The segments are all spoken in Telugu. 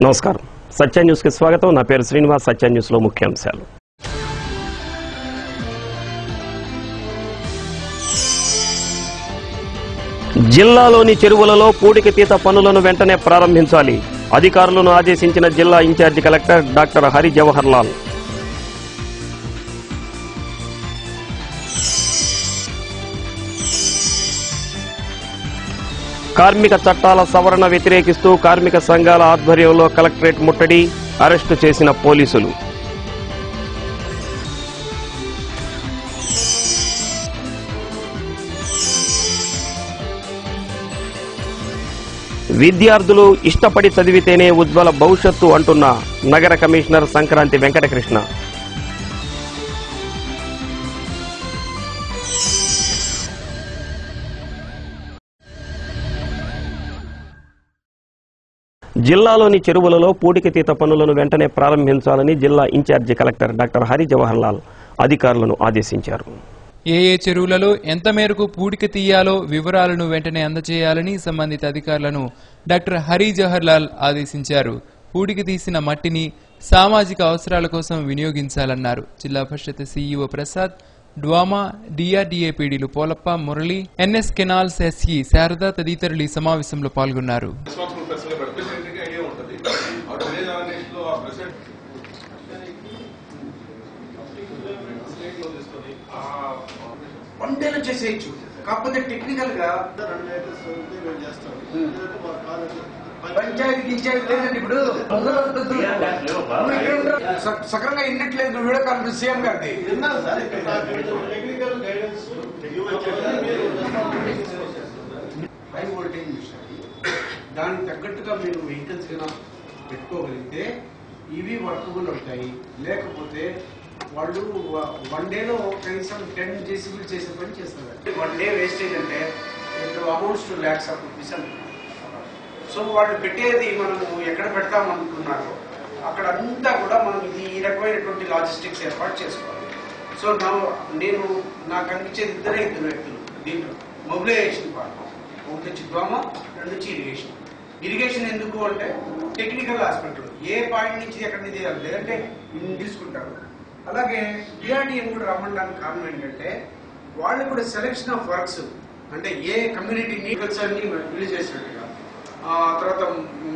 నమస్కారం. సత్య న్యూస్ కి స్వాగతం. నా పేరు శ్రీనివాస్. సత్య న్యూస్ లో ముఖ్యాంశాలు. జిల్లాలోని చెరువులలో పూడికతీత పనులను వెంటనే ప్రారంభించాలి. అధికారులను ఆదేశించిన జిల్లా incharge collector doctor Hari Jawahar Lal. కార్మిక చట్టాల సవరణ వ్యతిరేకిస్తూ కార్మిక సంఘాల ఆధ్వర్యంలో కలెక్టరేట్ ముట్టడి, అరెస్టు చేసిన పోలీసులు. విద్యార్థులు ఇష్టపడి చదివితేనే ఉజ్వల భవిష్యత్తు అంటున్న నగర కమిషనర్ సంక్రాంతి వెంకటకృష్ణ. జిల్లాలోని చెరువులలో పూడికతీత పనులను వెంటనే ప్రారంభించాలని జిల్లా incharge collector doctor Hari Jawahar Lal అధికారులను ఆదేశించారు. ఏ చెరువులలో ఎంత మేరకు పూడిక తీయాలో వివరాలను వెంటనే అందజేయాలని సంబంధిత అధికారులను డాక్టర్ హరి జవహర్ లాల్ ఆదేశించారు. పూడిక తీసిన మట్టిని సామాజిక అవసరాల కోసం వినియోగించాలన్నారు. Zilla Parishad CEO Prasad, DWAMA, DRDA పీడీలు Polappa, Murali, NS canals SE Sarada తదితరులు ఈ సమావేశంలో పాల్గొన్నారు. వన్డేలో చేసేయచ్చు, కాకపోతే టెక్నికల్ గా పంచాయతీ లేదండి. ఇప్పుడు సక్రంగా ఇన్నట్లేదు. వీడియో కాన్ఫరెన్స్ సీఎం గారిది హై వోల్టేజ్ మిషన్, దానికి తగ్గట్టుగా మీరు వెహికల్స్ గా పెట్టుకోగలిగితే ఇవి వర్కబుల్ అవుతాయి. లేకపోతే వాళ్ళు వన్ డేలో కనీసం 10 జేసీబీలు చేసే పని చేస్తారు. వన్ డే వేస్టేజ్ అంటే amounts to lakhs of rupees అంటున్నారు. సో వాళ్ళు పెట్టేది మనము ఎక్కడ పెడతాం అనుకున్నారో అక్కడ అంతా కూడా మనం ఈ రకమైనటువంటి లాజిస్టిక్స్ ఏర్పాటు చేసుకోవాలి. సో నేను నాకు అనిపించేది ఇద్దరు వ్యక్తులు దీంట్లో మొబిలైజేషన్ పార్ట్. ఒకటి వచ్చి డ్వామా, రెండు వచ్చి ఇరిగేషన్. ఇరిగేషన్ ఎందుకు అంటే టెక్నికల్ ఆస్పెక్ట్, ఏ పాయింట్ నుంచి ఎక్కడి నుంచి లేదంటే తీసుకుంటారు. అలాగే డిఆర్డీఏ కూడా రమ్మడానికి కారణం ఏంటంటే వాళ్ళు కూడా సెలెక్షన్ ఆఫ్ వర్క్స్, అంటే ఏ కమ్యూనిటీ నీడ్స్ అన్ని రిలీజ్ చేసినట్టుగా, తర్వాత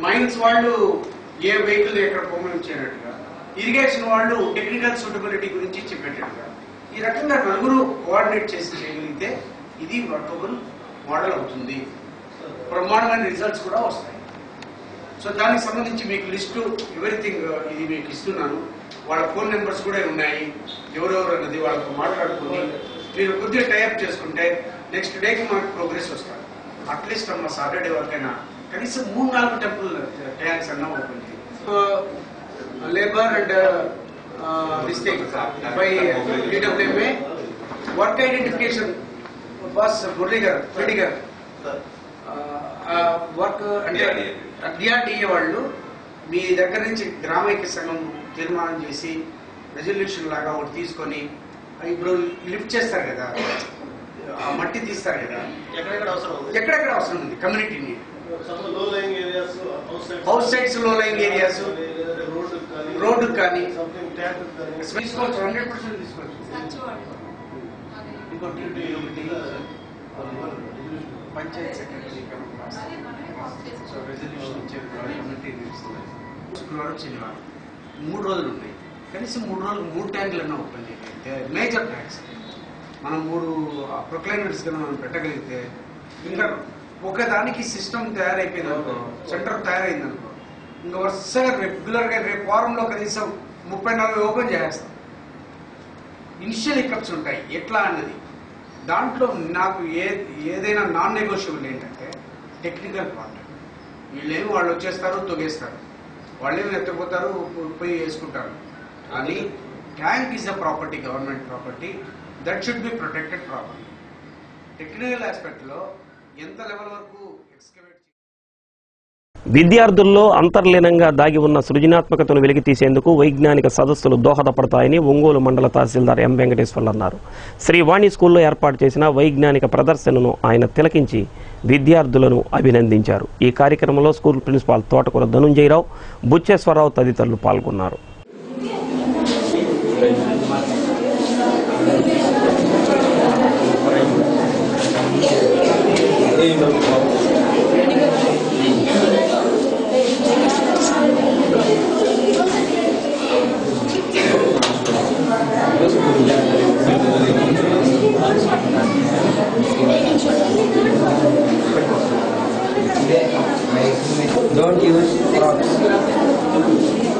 మైన్స్ వాళ్ళు ఏ వెహికల్ ఎక్కడ పొమ్మనిచ్చేటట్టుగా, ఇరిగేషన్ వాళ్ళు టెక్నికల్ సూటబిలిటీ గురించి చెప్పేటట్టుగా, ఈ రకంగా నలుగురు కోఆర్డినేట్ చేసి చేయగలిగితే ఇది వర్కబుల్ మోడల్ అవుతుంది. బ్రహ్మాండమైన రిజల్ట్స్ కూడా వస్తాయి. సో దానికి సంబంధించి మీకు లిస్టు ఎవ్రీథింగ్ ఇది మీకు ఇస్తున్నాను. వాళ్ళ ఫోన్ నెంబర్స్ కూడా ఉన్నాయి. ఎవరెవరు అన్నది వాళ్ళతో మాట్లాడుకుని మీరు కొద్దిగా టైప్ చేసుకుంటే నెక్స్ట్ డేకి మనకు ప్రోగ్రెస్ వస్తారు. అట్లీస్ట్ అమ్మ సాటర్డే వరకైనా కనీసం 3-4 టెంపుల్ ట్యాంక్స్ అన్నా ఓపెన్ చేయాలి. Labour and by DWMA work identification boss Murali garu, Reddy గారు వర్క్ అంటే డిఆర్డీఏ వాళ్ళు మీ దగ్గర నుంచి గ్రామైక్య సంఘం తీర్మానం చేసి రెజల్యూషన్ లాగా ఒకటి తీసుకొని ఇప్పుడు లిఫ్ట్ చేస్తారు కదా, ఆ మట్టి తీస్తారు కదా, ఎక్కడెక్కడ అవసరం ఉంది కమ్యూనిటీని, హౌస్ సైడ్స్, లో లైంగ్ ఏరియాస్, రోడ్డు కానీ తీసుకోవచ్చు. 100% తీసుకోవచ్చు. ఇంకోటి పంచాయత్ సెక్రటరీ రెజల్యూషన్ ఇచ్చేది శుక్రవారం, శనివారం 3 రోజులు ఉన్నాయి. కనీసం 3 రోజులు 3 ట్యాంకులన్నా ఓపెన్ చేయగలిగితే, మేజర్ ట్యాంక్స్ మనం 3 ప్రొక్లైనర్స్ గా మనం పెట్టగలిగితే, ఇంకా ఒకదానికి సిస్టమ్ తయారైపోయింది అనుకో, సెంటర్ తయారైంది అనుకో, ఇంకా వరుసగా రెగ్యులర్ గా రేపు వారంలో కనీసం 30-40 ఓపెన్ చేస్తాం. ఇనిషియల్ హికప్స్ ఉంటాయి ఎట్లా అన్నది. దాంట్లో నాకు ఏదైనా నాన్ నెగోషియబుల్ ఏంటంటే టెక్నికల్ పార్ట్. వీళ్ళేమి వాళ్ళు వచ్చేస్తారు, తొగేస్తారు, వాళ్ళేమి ఎత్తపోతారు, పోయి వేసుకుంటారు. కానీ tank is a property, government property, that should be protected property. Technical aspect లో ఎంత లెవెల్ వరకు ఎక్స్కవేట్ విద్యార్థుల్లో అంతర్లీనంగా దాగి ఉన్న సృజనాత్మకతను వెలికితీసేందుకు వైజ్ఞానిక సదస్సులు దోహదపడతాయని ఒంగోలు మండల తహసీల్దార్ ఎం వెంకటేశ్వర్లు అన్నారు. శ్రీవాణి స్కూల్లో ఏర్పాటు చేసిన వైజ్ఞానిక ప్రదర్శనను ఆయన తిలకించి విద్యార్థులను అభినందించారు. ఈ కార్యక్రమంలో స్కూల్ ప్రిన్సిపాల్ తోటకూర ధనుంజయరావు, బుచ్చేశ్వరరావు తదితరులు పాల్గొన్నారు. Don't use crops.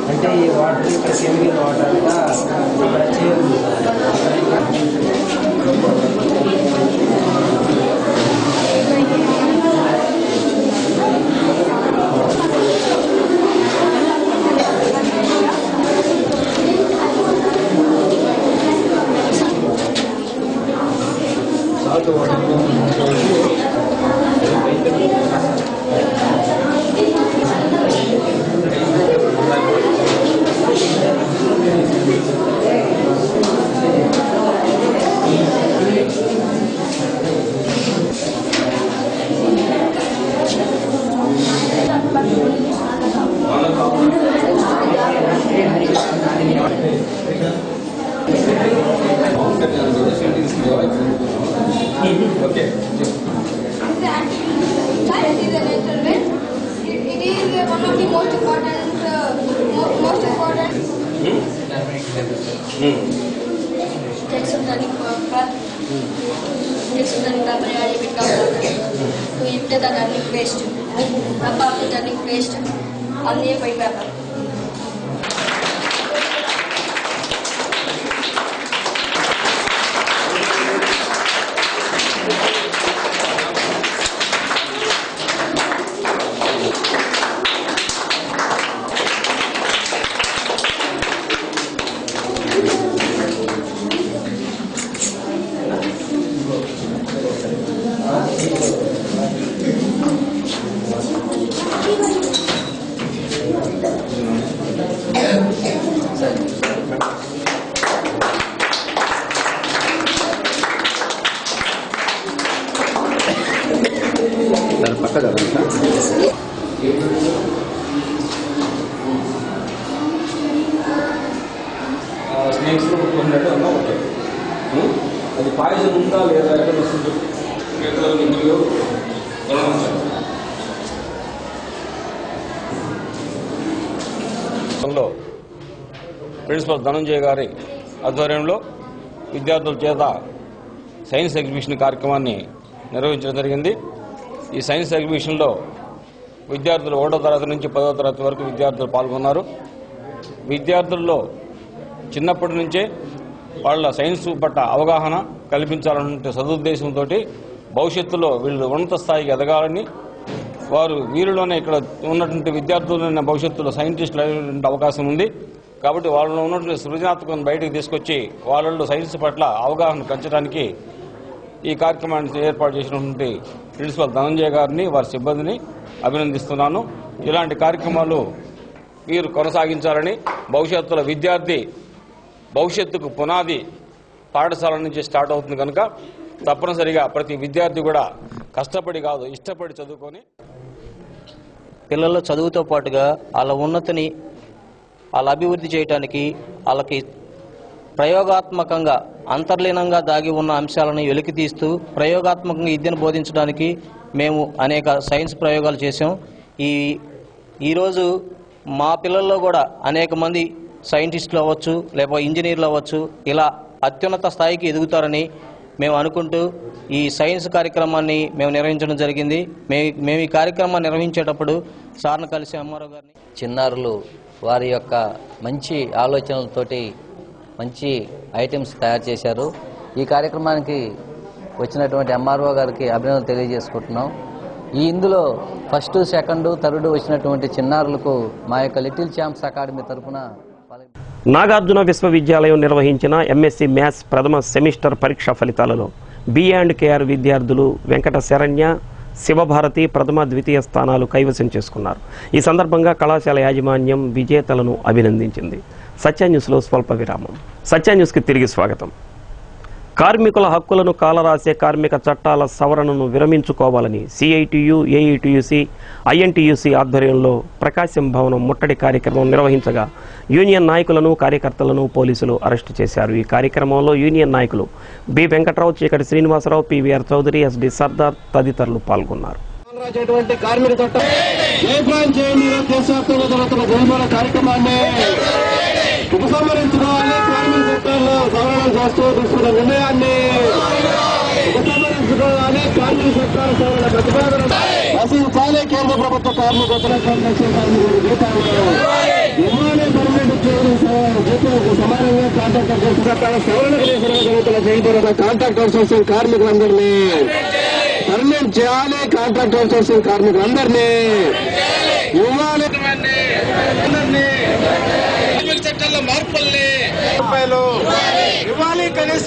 అంటే ఈ వాటర్ ఇక్కడ కెమికల్ వాటర్ అంతా salt water okay. Science is a natural way. It is one of the most important. Textonic material become to eat the turning paste. Rub off the turning paste on the paper. Snakes ఉన్నట్టు అన్నా ఓకే. అది పాయిజన్ ఉందా లేదా ఎక్కడ వస్తుంది ప్రిన్సిపల్ ధనంజయ గారి ఆధ్వర్యంలో విద్యార్థుల చేత సైన్స్ ఎగ్జిబిషన్ కార్యక్రమాన్ని నిర్వహించడం జరిగింది. ఈ సైన్స్ ఎగ్జిబిషన్లో విద్యార్థులు 1వ తరగతి నుంచి 10వ తరగతి వరకు విద్యార్థులు పాల్గొన్నారు. విద్యార్థుల్లో చిన్నప్పటి నుంచే వాళ్ళ సైన్స్ పట్ల అవగాహన కల్పించాలనే సదుద్దేశంతో భవిష్యత్తులో వీళ్ళు ఉన్నత స్థాయికి ఎదగాలని, వారు వీరిలోనే ఇక్కడ ఉన్నటువంటి విద్యార్థులైన భవిష్యత్తులో సైంటిస్టులు అయ్యే అవకాశం ఉంది. కాబట్టి వాళ్ళలో ఉన్నటువంటి సృజనాత్మకతను బయటకు తీసుకొచ్చి వాళ్ళలో సైన్స్ పట్ల అవగాహన పెంచడానికి ఈ కార్యక్రమాన్ని ఏర్పాటు చేసినటువంటి ప్రిన్సిపల్ ధనంజయ గారిని, వారి సిబ్బందిని అభినందిస్తున్నాను. ఇలాంటి కార్యక్రమాలు వీరు కొనసాగించాలని, భవిష్యత్తులో విద్యార్థి భవిష్యత్తుకు పునాది పాఠశాల నుంచి స్టార్ట్ అవుతుంది కనుక తప్పనిసరిగా ప్రతి విద్యార్థి కూడా కష్టపడి కాదు ఇష్టపడి చదువుకొని పిల్లల చదువుతో పాటుగా వాళ్ళ ఉన్నతిని వాళ్ళ అభివృద్ధి చేయడానికి వాళ్ళకి ప్రయోగాత్మకంగా అంతర్లీనంగా దాగి ఉన్న అంశాలను వెలికితీస్తూ ప్రయోగాత్మకంగా విద్యను బోధించడానికి మేము అనేక సైన్స్ ప్రయోగాలు చేశాం. ఈరోజు మా పిల్లల్లో కూడా అనేక మంది సైంటిస్టులు అవ్వచ్చు, లేకపోతే ఇంజనీర్లు అవ్వచ్చు, ఇలా అత్యున్నత స్థాయికి ఎదుగుతారని మేము అనుకుంటూ ఈ సైన్స్ కార్యక్రమాన్ని మేము నిర్వహించడం జరిగింది. మేము ఈ కార్యక్రమాన్ని నిర్వహించేటప్పుడు సార్ను కలిసి అమ్మారావు గారిని, చిన్నారులు వారి యొక్క మంచి ఆలోచనలతోటి మంచి ఐటమ్స్ తయారు చేశారు. ఈ కార్యక్రమానికి వచ్చినటువంటి ఎంఆర్ఓ గారికి అభినందనలు తెలియజేసుకుంటున్నాం. ఇందులో ఫస్ట్, సెకండ్, థర్డ్ వచ్చినటువంటి చిన్నారులకు మా యొక్క లిటిల్ ఛాంప్స్ అకాడమీ తరఫున నాగార్జున విశ్వవిద్యాలయం నిర్వహించిన ఎంఎస్సీ మ్యాథ్స్ ప్రథమ సెమిస్టర్ పరీక్ష ఫలితాలలో బి అండ్ కేఆర్ విద్యార్థులు వెంకట శరణ్య, శివభారతి ప్రథమ ద్వితీయ స్థానాలు కైవసం చేసుకున్నారు. ఈ సందర్భంగా కళాశాల యాజమాన్యం విజేతలను అభినందించింది. సత్య న్యూస్లో స్వల్ప విరామం. సత్య న్యూస్కి తిరిగి స్వాగతం. కార్మికుల హక్కులను కాలరాసే కార్మిక చట్టాల సవరణను విరమించుకోవాలని సిఐటియు, ఏఐటియుసి, ఐఎన్టీయూసీ ఆధ్వర్యంలో ప్రకాశం భవనం ముట్టడి కార్యక్రమం నిర్వహించగా యూనియన్ నాయకులను, కార్యకర్తలను పోలీసులు అరెస్టు చేశారు. ఈ కార్యక్రమంలో యూనియన్ నాయకులు బి వెంకట్రావు, చీకటి శ్రీనివాసరావు, పివిఆర్ చౌదరి, ఎస్డి సర్దార్ తదితరులు పాల్గొన్నారు. ఉపసంహరించుకోవాలి. కార్మిక చట్టాల్లో సవరణ చేస్తూ తీసుకున్న నిర్ణయాన్ని ఉపసంహరించుకోవాలి. కార్మిక చట్టాల సవరణ ప్రతిపాదన రచించాలి. కేంద్ర ప్రభుత్వ కార్మిక ఇవ్వాలి. పర్మనెంట్ ఉద్యోగులకు సమానంగా కాంట్రాక్టర్ చట్టాల సవరణ జరుగుతున్న చేయబడిన కాంట్రాక్ట్ అవుట్సోర్సింగ్ కార్మికులందరినీ పర్మనెంట్ చేయాలి. కాంట్రాక్ట్ అవుట్సోర్సింగ్ కార్మికులందరినీ ఇవ్వాలి. చట్టాల్లో మార్పుల్ని రూపాయలు ఇవ్వాలి. కనీస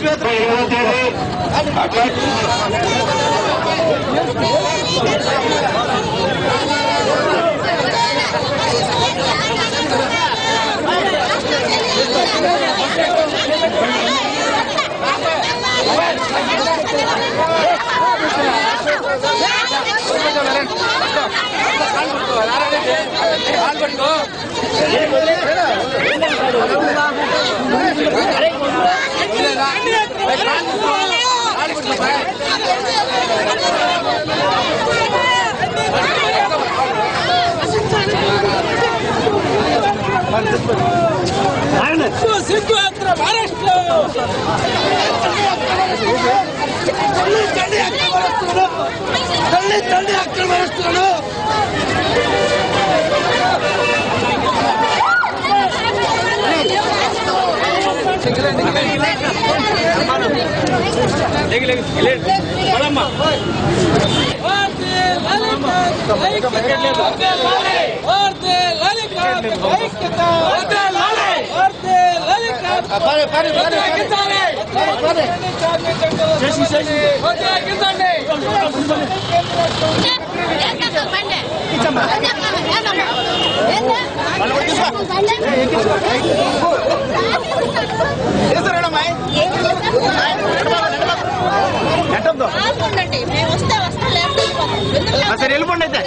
సరే వెళ్ళిపోండి అయితే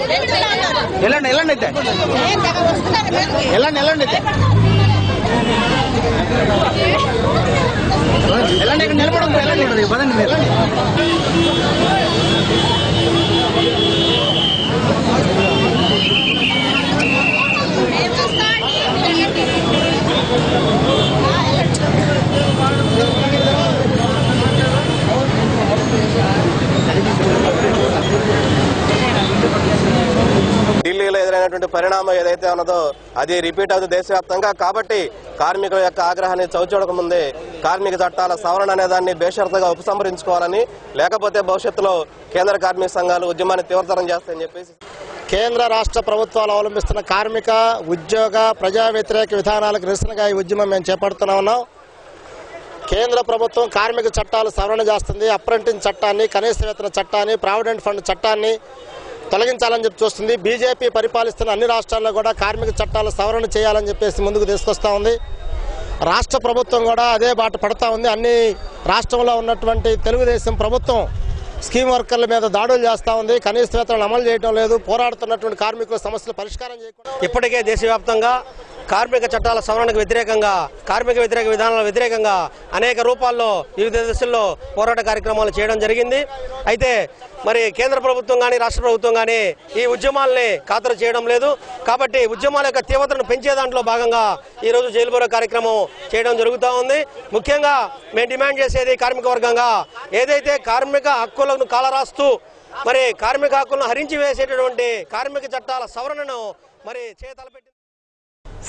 వెళ్ళండి అయితే వెళ్ళండి ఇక్కడ నిలబడదు. వెళ్ళండి పదండి మీరు. ఢిల్లీలో ఎదురైనటువంటి పరిణామం ఏదైతే ఉన్నదో అది రిపీట్ అవుతుంది దేశవ్యాప్తంగా. కాబట్టి కార్మికుల యొక్క ఆగ్రహాన్ని చవిచూడక ముందే కార్మిక చట్టాల సవరణ అనే దాన్ని బేషరతుగా ఉపసంహరించుకోవాలని, లేకపోతే భవిష్యత్తులో కేంద్ర కార్మిక సంఘాలు ఉద్యమాన్ని తీవ్రతరం చేస్తాయని చెప్పేసి కేంద్ర రాష్ట్ర ప్రభుత్వాలు అవలంబిస్తున్న కార్మిక, ఉద్యోగ, ప్రజా వ్యతిరేక విధానాలకు నిరసనగా ఈ ఉద్యమం మేము చేపడుతూనే ఉన్నాం. కేంద్ర ప్రభుత్వం కార్మిక చట్టాలు సవరణ చేస్తుంది. అప్రెంటిస్ చట్టాన్ని, కనీస వేతన చట్టాన్ని, ప్రావిడెంట్ ఫండ్ చట్టాన్ని తొలగించాలని చెప్పి చూస్తుంది. బీజేపీ పరిపాలిస్తున్న అన్ని రాష్ట్రాల్లో కూడా కార్మిక చట్టాలు సవరణ చేయాలని చెప్పేసి ముందుకు తీసుకొస్తా ఉంది. రాష్ట్ర ప్రభుత్వం కూడా అదే బాట పడతా ఉంది. అన్ని రాష్ట్రంలో ఉన్నటువంటి తెలుగుదేశం ప్రభుత్వం స్కీమ్ వర్కర్ల మీద దాడులు చేస్తూ ఉంది. కనీస వేతనాలు అమలు చేయడం లేదు. పోరాడుతున్నటువంటి కార్మికుల సమస్యలు పరిష్కారం చేయకుండా ఇప్పటికే దేశవ్యాప్తంగా కార్మిక చట్టాల సవరణకు వ్యతిరేకంగా, కార్మిక వ్యతిరేక విధానాల వ్యతిరేకంగా అనేక రూపాల్లో వివిధ దశల్లో పోరాట కార్యక్రమాలు చేయడం జరిగింది. అయితే మరి కేంద్ర ప్రభుత్వం కానీ రాష్ట్ర ప్రభుత్వం కానీ ఈ ఉద్యమాలని ఖాతరు చేయడం లేదు. కాబట్టి ఉద్యమాల యొక్క తీవ్రతను పెంచే దాంట్లో భాగంగా ఈరోజు జైలు బోరా కార్యక్రమం చేయడం జరుగుతూ ఉంది. ముఖ్యంగా మేము డిమాండ్ చేసేది కార్మిక వర్గంగా ఏదైతే కార్మిక హక్కులను కాలరాస్తూ మరి కార్మిక హక్కులను హరించి వేసేటటువంటి కార్మిక చట్టాల సవరణను మరి చేతలపెట్టి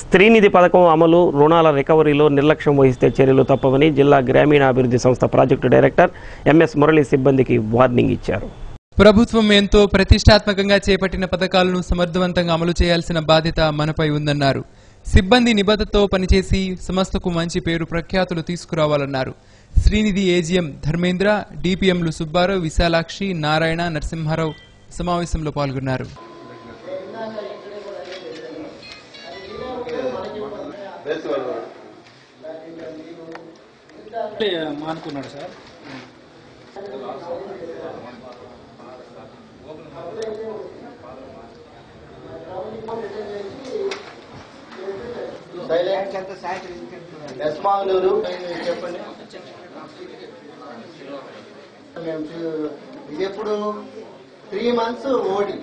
స్త్రీనిధి పథకం అమలు, రుణాల రికవరీలో నిర్లక్ష్యం వహిస్తే చర్యలు తప్పవని జిల్లా గ్రామీణాభివృద్ధి సంస్థ ప్రాజెక్టు డైరెక్టర్ ఎంఎస్ మురళి సిబ్బందికి వార్నింగ్ ఇచ్చారు. ప్రభుత్వం ఎంతో ప్రతిష్టాత్మకంగా చేపట్టిన పథకాలను సమర్థవంతంగా అమలు చేయాల్సిన బాధ్యత మనపై ఉందన్నారు. సిబ్బంది నిబద్ధతతో పనిచేసి సంస్థకు మంచి పేరు ప్రఖ్యాతులు తీసుకురావాలన్నారు. శ్రీనిధి ఏజీఎం ధర్మేంద్ర, డిపిఎంలు సుబ్బారావు, విశాలాక్షి, నారాయణ, నరసింహారావు సమావేశంలో పాల్గొన్నారు. మానుకున్నాడు సార్. చెప్పండి. ఇది ఎప్పుడు 3 months ఓడి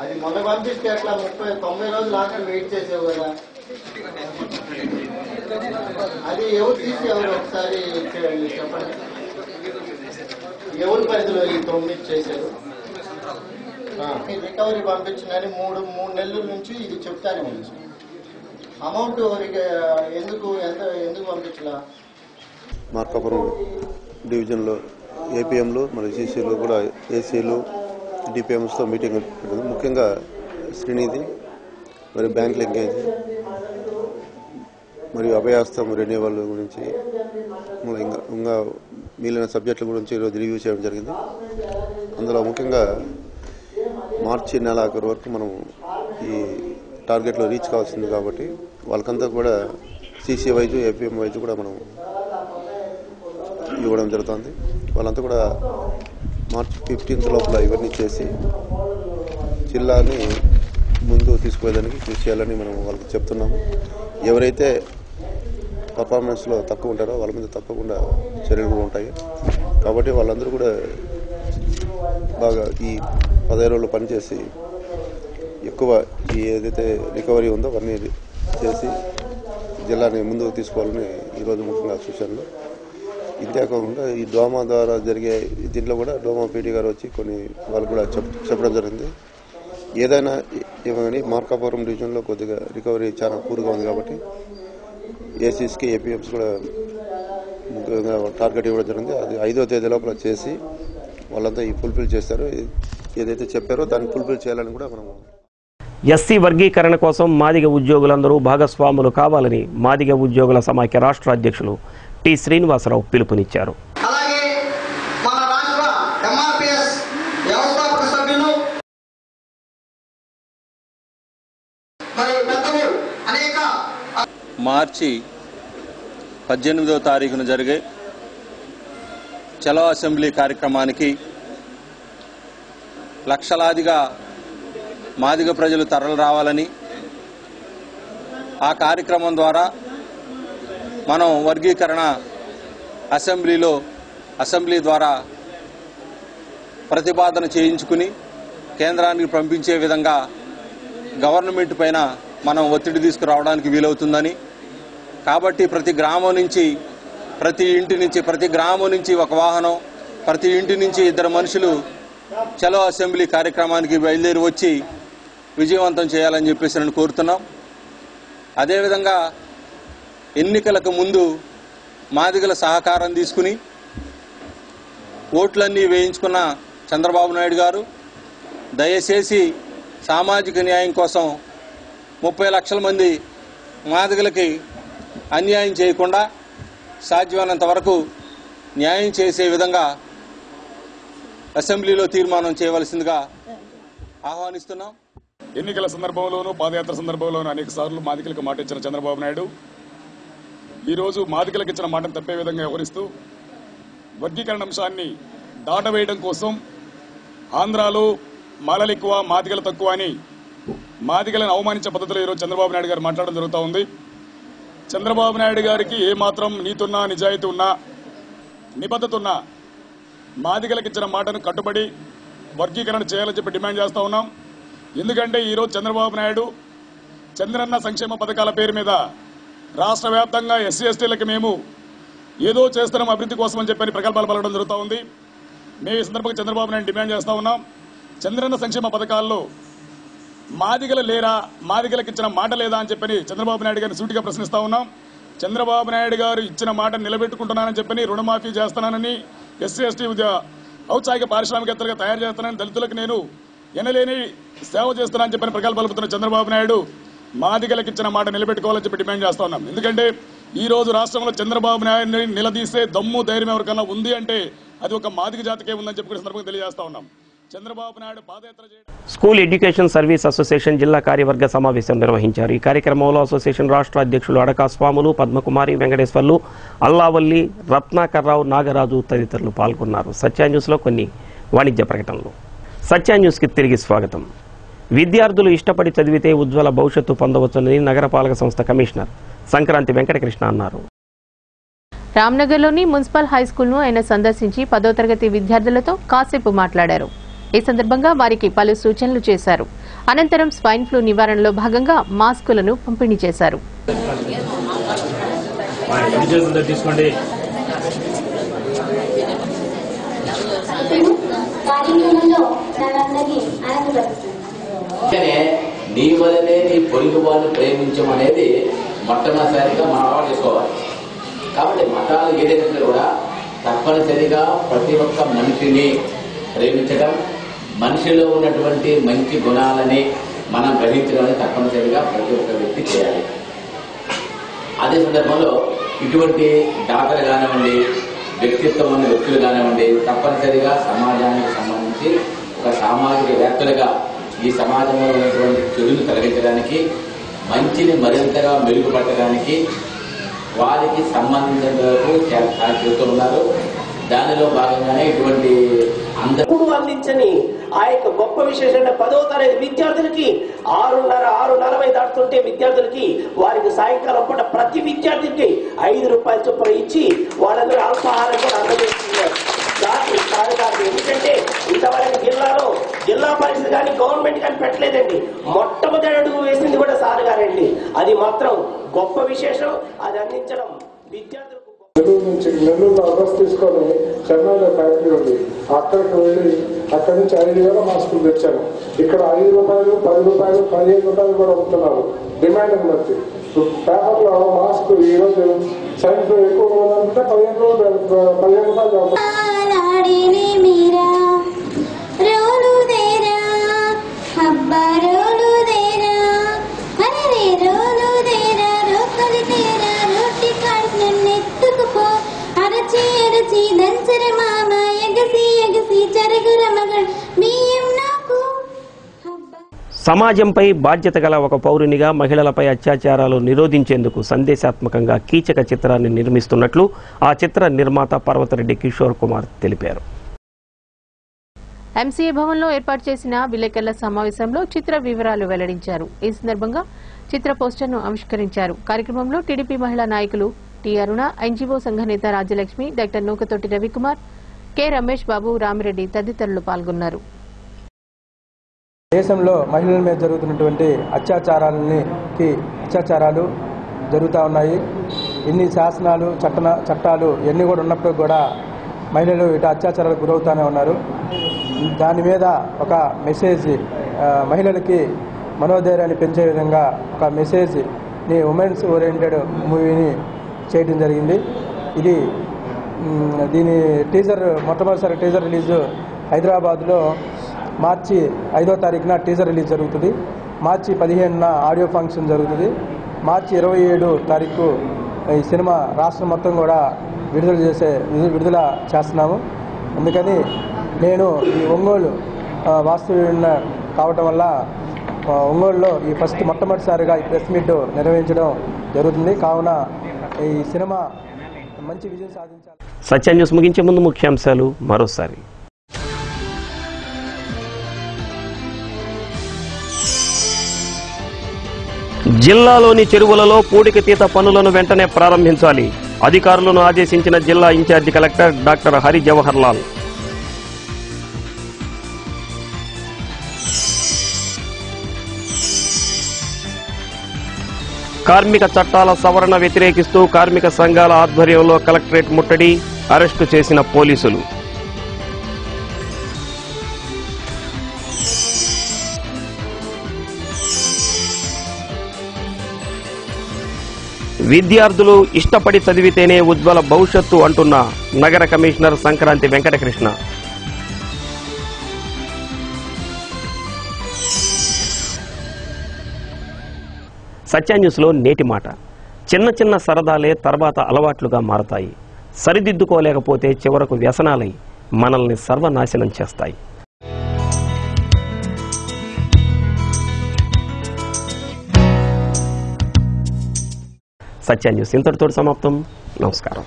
అది మొన్న పంపిస్తే అట్లా 90 రోజులు ఆఖరి వెయిట్ చేసేవు కదా. అది ఎవరు తీసి ఎవరు ఒకసారి చెప్పండి. ఎవరి పరిధిలో ఈ 9 చేశారు? రికవరీ పంపించిందని 3 నెలల నుంచి ఇది చెప్తానే ఉంది. అమౌంట్ ఎందుకు పంపించలా? మార్కాపురం డివిజన్లో ఏపీఎంలు మరియు సీసీలు కూడా ఏసీలు డిపిఎంస్తో మీటింగ్ పెట్టింది. ముఖ్యంగా శ్రీనిధి మరియు బ్యాంక్ లింకేజ్ మరియు అభయాస్తం రెన్యూవల్ గురించి ఇంకా మిగిలిన సబ్జెక్టుల గురించి ఈరోజు రివ్యూ చేయడం జరిగింది. అందులో ముఖ్యంగా మార్చి నెలాఖరు వరకు మనం ఈ టార్గెట్లో రీచ్ కావాల్సింది కాబట్టి వాళ్ళకంతా కూడా సీసీ వైజ్ ఏపీఎం వైజ్ కూడా మనం ఇవ్వడం జరుగుతుంది. వాళ్ళంతా కూడా మార్చి 15th లోపల ఇవన్నీ చేసి జిల్లాని ముందు తీసుకుపోయేదానికి కృషి చేయాలని మనం వాళ్ళకి చెప్తున్నాము. ఎవరైతే పర్ఫార్మెన్స్లో తక్కువ ఉంటారో వాళ్ళ మీద తప్పకుండా చర్యలు కూడా ఉంటాయి. కాబట్టి వాళ్ళందరూ కూడా బాగా ఈ 15 రోజులు పనిచేసి ఎక్కువ ఈ ఏదైతే రికవరీ ఉందో అవన్నీ చేసి జిల్లాని ముందుకు తీసుకోవాలని ఈరోజు ముఖ్యంగా సూచనలు. ఇంతేకాకుండా ఈ డోమా ద్వారా జరిగే దీంట్లో కూడా డోమా పీటీ గారు వచ్చి కొన్ని వాళ్ళు కూడా చెప్పడం జరిగింది. ఏదైనా ఏమని మార్కాపురం డివిజన్లో కొద్దిగా రికవరీ చాలా పూర్గా ఉంది కాబట్టి ఏసీస్కి ఏపీఎంస్ కూడా ముఖ్యంగా టార్గెట్ ఇవ్వడం జరిగింది. అది 5వ తేదీ లోపల చేసి వాళ్ళంతా ఈ ఫుల్ఫిల్ చేస్తారు. ఏదైతే చెప్పారో దాన్ని ఫుల్ఫిల్ చేయాలని కూడా మనం. ఎస్సీ వర్గీకరణ కోసం మాదిగ ఉద్యోగులందరూ భాగస్వాములు కావాలని మాదిగ ఉద్యోగుల సమాఖ్య రాష్ట్ర అధ్యక్షులు టి శ్రీనివాసరావు పిలుపునిచ్చారు. అలాగే మన రాష్ట్ర ఎంఆర్పిఎస్ వ్యవస్థాపక సభ్యులు మరి పెద్దలు అనేక మార్చి 18వ తారీఖున జరిగే చలో అసెంబ్లీ కార్యక్రమానికి లక్షలాదిగా మాదిగ ప్రజలు తరలి రావాలని, ఆ కార్యక్రమం ద్వారా మనం వర్గీకరణ అసెంబ్లీ ద్వారా ప్రతిపాదన చేయించుకుని కేంద్రానికి పంపించే విధంగా గవర్నమెంట్ పైన మనం ఒత్తిడి తీసుకురావడానికి వీలవుతుందని, కాబట్టి ప్రతి గ్రామం నుంచి ప్రతి గ్రామం నుంచి ఒక వాహనం, ప్రతి ఇంటి నుంచి 2 మనుషులు చలో అసెంబ్లీ కార్యక్రమానికి బయలుదేరి వచ్చి విజయవంతం చేయాలని చెప్పేసి నేను కోరుతున్నాం. అదేవిధంగా ఎన్నికలకు ముందు మాదిగల సహకారం తీసుకుని ఓట్లన్నీ వేయించుకున్న చంద్రబాబు నాయుడు గారు దయచేసి సామాజిక న్యాయం కోసం 30 లక్షల మంది మాదిగలకి అన్యాయం చేయకుండా సాధ్యమైనంత వరకు న్యాయం చేసే విధంగా అసెంబ్లీలో తీర్మానం చేయవలసిందిగా ఆహ్వానిస్తున్నాం. ఎన్నికల సందర్భంలోనూ పాదయాత్ర సందర్భంలోనూ అనేక సార్లు మాదిగలకు మాట ఇచ్చిన చంద్రబాబు నాయుడు ఈరోజు మాదిగలకు ఇచ్చిన మాటను తప్పే విధంగా వ్యవహరిస్తూ వర్గీకరణ అంశాన్ని దాటవేయడం కోసం ఆంధ్రాలో మాలలు ఎక్కువ మాదిగలు తక్కువ అని మాదిగలను అవమానించే పద్ధతిలో ఈరోజు చంద్రబాబు నాయుడు గారు మాట్లాడడం జరుగుతూ ఉంది. చంద్రబాబు నాయుడు గారికి ఏమాత్రం నీతున్నా, నిజాయితీ ఉన్నా, నిబద్ధత ఉన్నా మాదిగలకు ఇచ్చిన మాటను కట్టుబడి వర్గీకరణ చేయాలని చెప్పి డిమాండ్ చేస్తా ఉన్నాం. ఎందుకంటే ఈరోజు చంద్రబాబు నాయుడు చంద్రన్న సంక్షేమ పథకాల పేరు మీద రాష్ట్ర వ్యాప్తంగా ఎస్సీ ఎస్టీలకి మేము ఏదో చేస్తున్నాం అభివృద్ధి కోసం అని చెప్పని ప్రకల్పాలు పలకడం జరుగుతూ ఉంది. మేము ఈ సందర్భంగా చంద్రబాబు నాయుడు డిమాండ్ చేస్తా ఉన్నాం. చంద్రన్న సంక్షేమ పథకాల్లో మాదిగలు లేరా, మాదిగలకు ఇచ్చిన మాట లేదా అని చెప్పని చంద్రబాబు నాయుడు గారిని సూటిగా ప్రశ్నిస్తా ఉన్నాం. చంద్రబాబు నాయుడు గారు ఇచ్చిన మాట నిలబెట్టుకుంటున్నానని చెప్పని రుణమాఫీ చేస్తానని, ఎస్సీ ఎస్టీ ఔత్సాహిక పారిశ్రామికవేత్తలుగా తయారు చేస్తానని, దళితులకు నేను ఎనలేని సేవ చేస్తానని చెప్పని ప్రకల్పాలు పలుకుతున్న చంద్రబాబు నాయుడు మాదిగలకు ఇచ్చిన మాట నిలబెట్టుకోవాలని చెప్పి డిమాండ్ చేస్తా ఉన్నాం. ఎందుకంటే ఈ రోజు రాష్ట్రంలో చంద్రబాబు నాయుడిని నిలదీసే దమ్ము ధైర్యం ఎవరికన్నా ఉంది అంటే అది ఒక మాదిగ జాతికే ఉందని చెప్పి సందర్భంగా తెలియజేస్తా ఉన్నాం. చంద్రబాబు నాయుడు పాదయాత్ర చేయడం. స్కూల్ ఎడ్యుకేషన్ సర్వీస్ అసోసియేషన్ జిల్లా కార్యవర్గ సమావేశం నిర్వహించారు. ఈ కార్యక్రమంలో అసోసియేషన్ రాష్ట్ర అధ్యక్షులు అడకా స్వాములు, పద్మకుమారి, వెంకటేశ్వర్లు, అల్లావల్లి, రత్నాకర్రావు, నాగరాజు తదితరులు పాల్గొన్నారు. సత్య న్యూస్లో కొన్ని వాణిజ్య ప్రకటనలు. సత్య న్యూస్కి తిరిగి స్వాగతం. విద్యార్థులు ఇష్టపడి చదివితే ఉజ్వల భవిష్యత్తు పొందవచ్చునని నగరపాలక సంస్థ కమిషనర్ సంక్రాంతి వెంకటకృష్ణ అన్నారు. రామ్నగర్లోని మున్సిపల్ హైస్కూల్ను ఆయన సందర్శించి 10వ తరగతి విద్యార్థులతో కాసేపు మాట్లాడారు. ఈ సందర్భంగా వారికి పలు సూచనలు చేశారు. అనంతరం స్వైన్ ఫ్లూ నివారణలో భాగంగా మాస్కులను పంపిణీ చేశారు. నీ వల్లనే నీ పొరుగు వాళ్ళు ప్రేమించమనేది మొట్టమొదటిసారిగా మనం అలవాటు చేసుకోవాలి. కాబట్టి మతాలు ఏదైనా కూడా తప్పనిసరిగా ప్రతి ఒక్క మనిషిని ప్రేమించడం, మనిషిలో ఉన్నటువంటి మంచి గుణాలని మనం గ్రహించడం తప్పనిసరిగా ప్రతి ఒక్క వ్యక్తి చేయాలి. అదే సందర్భంలో ఇటువంటి దాతలు కానివ్వండి, వ్యక్తిత్వం ఉన్న వ్యక్తులు కానివ్వండి, తప్పనిసరిగా సమాజానికి సంబంధించి ఒక సామాజిక వేత్తలుగా ఈ సమాజంలో ఉన్నటువంటి చెడును తొలగించడానికి, మంచిని మరింతగా మెరుగుపరచడానికి వారికి సంబంధించిన వరకు చేస్తూ ఉన్నారు. దానిలో భాగంగానే ఇటువంటి అందరూ అందించని ఆ యొక్క గొప్ప విశేషం 10వ తరగతి విద్యార్థులకి 6:40 దాటుతుంటే విద్యార్థులకి వారికి సాయంకాలం పూట ప్రతి విద్యార్థికి ₹5 చొప్పున ఇచ్చి వాళ్ళందరూ అల్పాహారం కూడా అందజేస్తున్నారు. ఎందుకంటే ఇంతవరకు జిల్లాలో జిల్లా పరిషత్ కానీ గవర్నమెంట్ కానీ పెట్టలేదండి. మొట్టమొదటి అడుగు వేసింది కూడా సార్ గారండి. అది మాత్రం గొప్ప విశేషం. అది అందించడం విద్యార్థులకు నెల్లూరులో అడ్రస్ తీసుకొని చెన్నైలో ఫ్యాక్టరీ ఉంది, అక్కడికి వెళ్ళి అక్కడి నుంచి 5,000 మాస్కులు తెచ్చాను. ఇక్కడ ₹5, ₹10, ₹15 కూడా అమ్ముతున్నారు డిమాండ్ బట్టి. పేపర్లో మాస్క్ ఈరోజు సైన్స్ ఎక్కువ ఉందంటే ₹15 సమాజంపై బాధ్యత గల ఒక పౌరునిగా మహిళలపై అత్యాచారాలు నిరోధించేందుకు సందేశాత్మకంగా కీచక చిత్రాన్ని నిర్మిస్తున్నట్లు ఆ చిత్ర నిర్మాత పర్వతరెడ్డి కిషోర్ కుమార్ తెలిపారు. ఎంసీఏ భవన్లో ఏర్పాటు చేసిన విలేకరుల సమావేశంలో చిత్ర వివరాలు వెల్లడించారు. ఈ సందర్భంగా చిత్ర పోస్టర్ను ఆవిష్కరించారు. కార్యక్రమంలో టీడీపీ మహిళా నాయకులు టి అరుణ, ఎన్జీఓ సంఘ నేత రాజ్యలక్ష్మి, డాక్టర్ నూకతోటి రవికుమార్, కె రమేష్ బాబు, రామిరెడ్డి తదితరులు పాల్గొన్నారు. దేశంలో మహిళల మీద జరుగుతున్నటువంటి అత్యాచారాలు జరుగుతూ ఉన్నాయి. ఇన్ని శాసనాలు చట్టాలు ఎన్ని కూడా ఉన్నప్పుడు కూడా మహిళలు ఇటు అత్యాచారాలకు గురవుతూనే ఉన్నారు. దాని మీద ఒక మెసేజ్, మహిళలకి మనోధైర్యాన్ని పెంచే విధంగా ఒక మెసేజ్ని ఉమెన్స్ ఓరియంటెడ్ మూవీని చేయడం జరిగింది. దీని మొట్టమొదటిసారి టీజర్ రిలీజ్ హైదరాబాద్లో మార్చి 5వ తారీఖున టీజర్ రిలీజ్ జరుగుతుంది. మార్చి 15న ఆడియో ఫంక్షన్ జరుగుతుంది. మార్చి 27 తారీఖు ఈ సినిమా రాష్ట్రం మొత్తం కూడా విడుదల చేస్తున్నాము. అందుకని నేను ఈ ఒంగోలు వాస్తవ్యున్న కావటం వల్ల ఒంగోలులో ఈ మొట్టమొదటిసారిగా ఈ ప్రెస్ మీట్ నిర్వహించడం జరుగుతుంది. కావున ఈ సినిమా మంచి విజయం సాధించాలి. సత్య న్యూస్ ముగించే ముందు ముఖ్యాంశాలు మరోసారి. జిల్లాలోని చెరువులలో పూడికతీత పనులను వెంటనే ప్రారంభించాలి. అధికారులను ఆదేశించిన జిల్లా incharge collector doctor Hari Jawahar Lal. కార్మిక చట్టాల సవరణ వ్యతిరేకిస్తూ కార్మిక సంఘాల ఆధ్వర్యంలో కలెక్టరేట్ ముట్టడి, అరెస్టు చేసిన పోలీసులు. విద్యార్థులు ఇష్టపడి చదివితేనే ఉజ్వల భవిష్యత్తు అంటున్న నగర కమిషనర్ సంక్రాంతి వెంకటకృష్ణ. సత్య న్యూస్లో నేటి మాట. చిన్న చిన్న సరదాలే తర్వాత అలవాట్లుగా మారతాయి. సరిదిద్దుకోలేకపోతే చివరకు వ్యసనాలై మనల్ని సర్వనాశనం చేస్తాయి. సత్య న్యూస్ ఇంతటితో సమాప్తం. నమస్కారం.